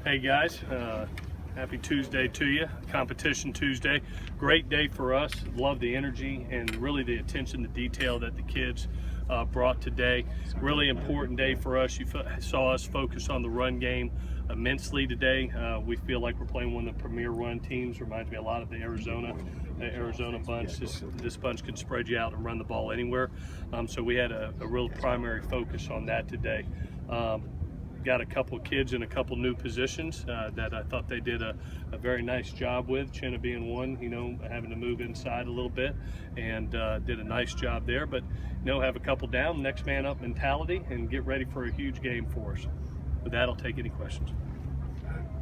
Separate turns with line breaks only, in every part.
Hey guys, happy Tuesday to you. Competition Tuesday. Great day for us. Love the energy and really the attention to detail that the kids brought today. Really important day for us. You saw us focus on the run game immensely today. We feel like we're playing one of the premier run teams. Reminds me a lot of the Arizona bunch. This bunch can spread you out and run the ball anywhere. So we had a real primary focus on that today. Got a couple of kids in a couple new positions that I thought they did a very nice job with. Chenna being one, having to move inside a little bit, and did a nice job there. But have a couple down, next man up mentality, and get ready for a huge game for us. With that, I'll take any questions.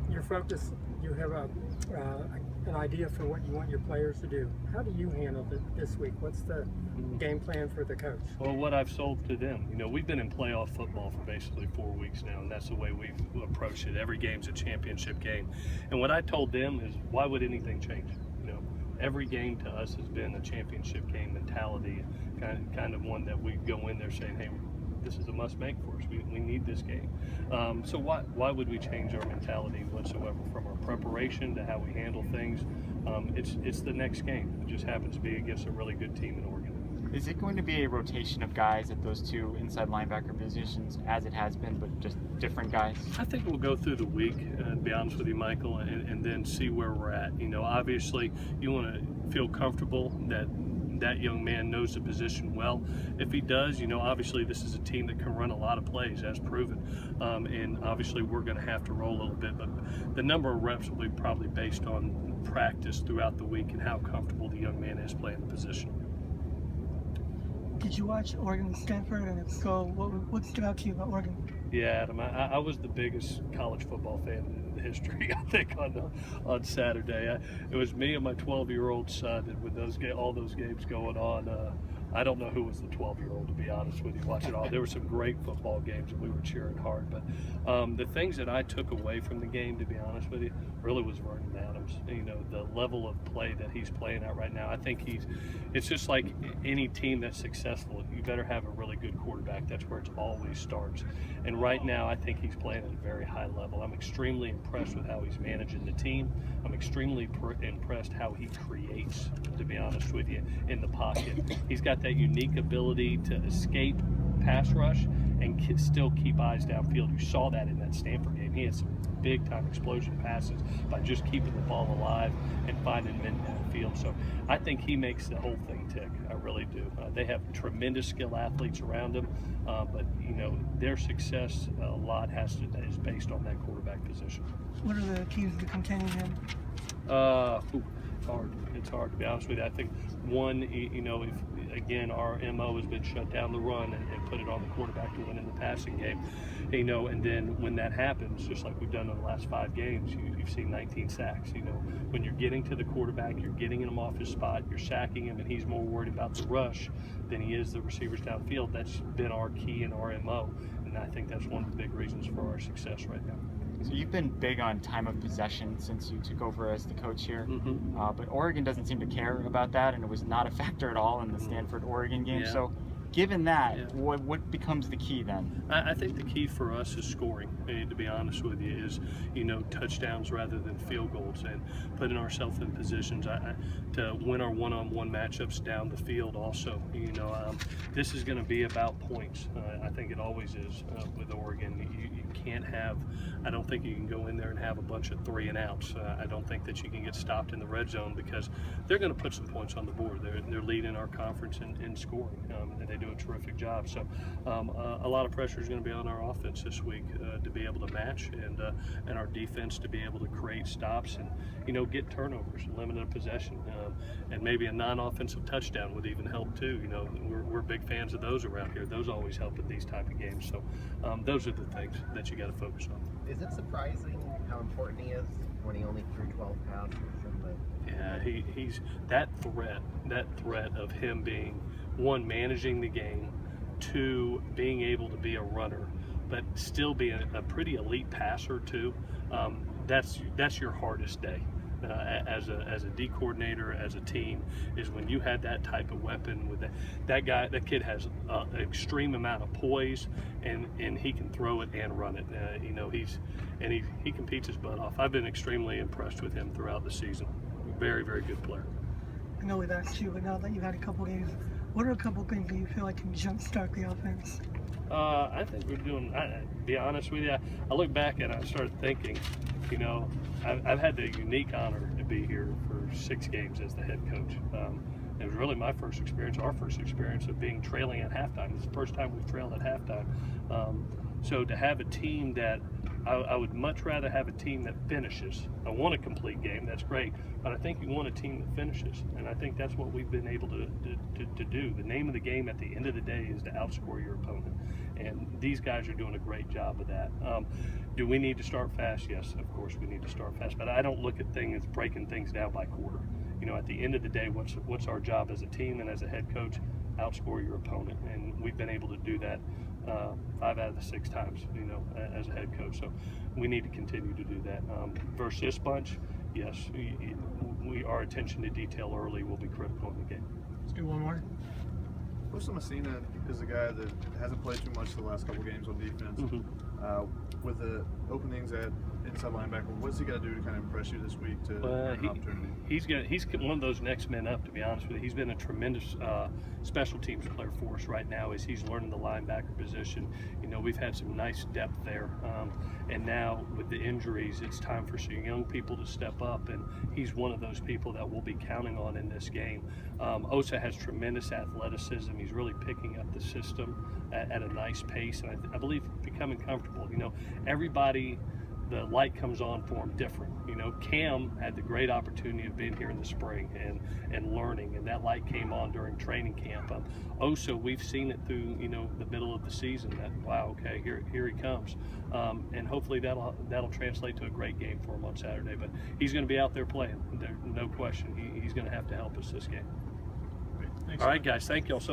Your focus, you have an idea for what you want your players to do. How do you handle it this week? What's the game plan for the coach?
Well, what I've sold to them, we've been in playoff football for basically 4 weeks now, and that's the way we've approached it. Every game's a championship game. And what I told them is, why would anything change? Every game to us has been a championship game mentality, kind of one that we go in there saying, hey, this is a must-make for us. We need this game. So why would we change our mentality whatsoever, from our preparation to how we handle things? It's the next game. It just happens to be against a really good team in Oregon.
Is it going to be a rotation of guys at those two inside linebacker positions as it has been, but just different guys?
I think we'll go through the week, to be honest with you, Michael, and then see where we're at. Obviously you want to feel comfortable that young man knows the position well. If he does, obviously this is a team that can run a lot of plays, as proven. And obviously we're going to have to roll a little bit, but the number of reps will be probably based on practice throughout the week and how comfortable the young man is playing the position.
Did you watch Oregon and Stanford, and if so, what stood out to you about Oregon?
Yeah, Adam, I was the biggest college football fan in history, I think, on Saturday. It was me and my 12-year-old son, and with all those games going on, I don't know who was the 12-year-old, to be honest with you, watching all. There were some great football games, and we were cheering hard. But the things that I took away from the game, to be honest with you, really was Vernon Adams. The level of play that he's playing at right now. I think it's just like any team that's successful, you better have a really good quarterback. That's where it always starts. And right now, I think he's playing at a very high level. I'm extremely impressed with how he's managing the team. I'm extremely impressed how he creates, to be honest with you, in the pocket. He's got that unique ability to escape pass rush and still keep eyes downfield. You saw that in that Stanford game. He had some big-time explosion passes by just keeping the ball alive and finding men downfield. So I think he makes the whole thing tick. I really do. They have tremendous skill athletes around them, but their success a lot is based on that quarterback position.
What are the keys to containing him?
It's hard to be honest with you. I think one, if again our MO has been shut down the run and put it on the quarterback to win in the passing game, and then when that happens, just like we've done in the last 5 games, you've seen 19 sacks. When you're getting to the quarterback, you're getting him off his spot, you're sacking him, and he's more worried about the rush than he is the receivers downfield. That's been our key in our MO, and I think that's one of the big reasons for our success right now.
So you've been big on time of possession since you took over as the coach here, but Oregon doesn't seem to care about that, and it was not a factor at all in the Stanford-Oregon game.
Yeah.
So given that, what becomes the key then?
I think the key for us is scoring, to be honest with you, is touchdowns rather than field goals, and putting ourselves in positions to win our one-on-one matchups down the field also. This is going to be about points. I think it always is with Oregon. You can't have, I don't think you can go in there and have a bunch of 3 and outs. I don't think that you can get stopped in the red zone, because they're going to put some points on the board. They're leading our conference in scoring, and they do a terrific job. So a lot of pressure is going to be on our offense this week to be able to match, and our defense to be able to create stops and get turnovers, limited possession, and maybe a non-offensive touchdown would even help too. We're big fans of those around here. Those always help in these type of games. So those are the things that you got to focus on.
Is it surprising how important he is when he only threw 12 passes?
Yeah, he's that threat of him being, one, managing the game, 2, being able to be a runner, but still be a pretty elite passer too. That's your hardest day. as a D coordinator, as a team, is when you had that type of weapon with that kid has an extreme amount of poise, and he can throw it and run it. He competes his butt off. I've been extremely impressed with him throughout the season. Very, very good player.
I know we've asked you, but now that you've had a couple games, what are a couple things that you feel like can jumpstart the offense?
I think we're doing. To be honest with you, I look back and I started thinking, I've had the unique honor to be here for 6 games as the head coach. It was really my first experience, our first experience of being trailing at halftime. It's the first time we've trailed at halftime. So to have a team that I would much rather have a team that finishes. I want a complete game, that's great, but I think you want a team that finishes, and I think that's what we've been able to do. The name of the game at the end of the day is to outscore your opponent, and these guys are doing a great job of that. Do we need to start fast? Yes, of course we need to start fast, but I don't look at things breaking things down by quarter. At the end of the day, what's our job as a team and as a head coach? Outscore your opponent, and we've been able to do that 5 out of the 6 times, as a head coach. So we need to continue to do that. Versus this bunch, yes, our attention to detail early will be critical in the game.
Let's do one more.
Osa Messina is a guy that hasn't played too much the last couple games on defense. With the openings at inside linebacker, what's he got to do to kind of impress you this week to earn an opportunity?
He's one of those next men up, to be honest with you. He's been a tremendous special teams player for us right now as he's learning the linebacker position. We've had some nice depth there, and now with the injuries, it's time for some young people to step up, and he's one of those people that we'll be counting on in this game. Osa has tremendous athleticism. He's really picking up the system at a nice pace, and I believe becoming comfortable. Everybody, the light comes on for him different. Cam had the great opportunity of being here in the spring and learning, and that light came on during training camp. Osa, we've seen it through the middle of the season that, wow, okay, here he comes, and hopefully that'll translate to a great game for him on Saturday. But he's going to be out there playing, no question. He's going to have to help us this game.
Thanks.
All right, guys, thank y'all so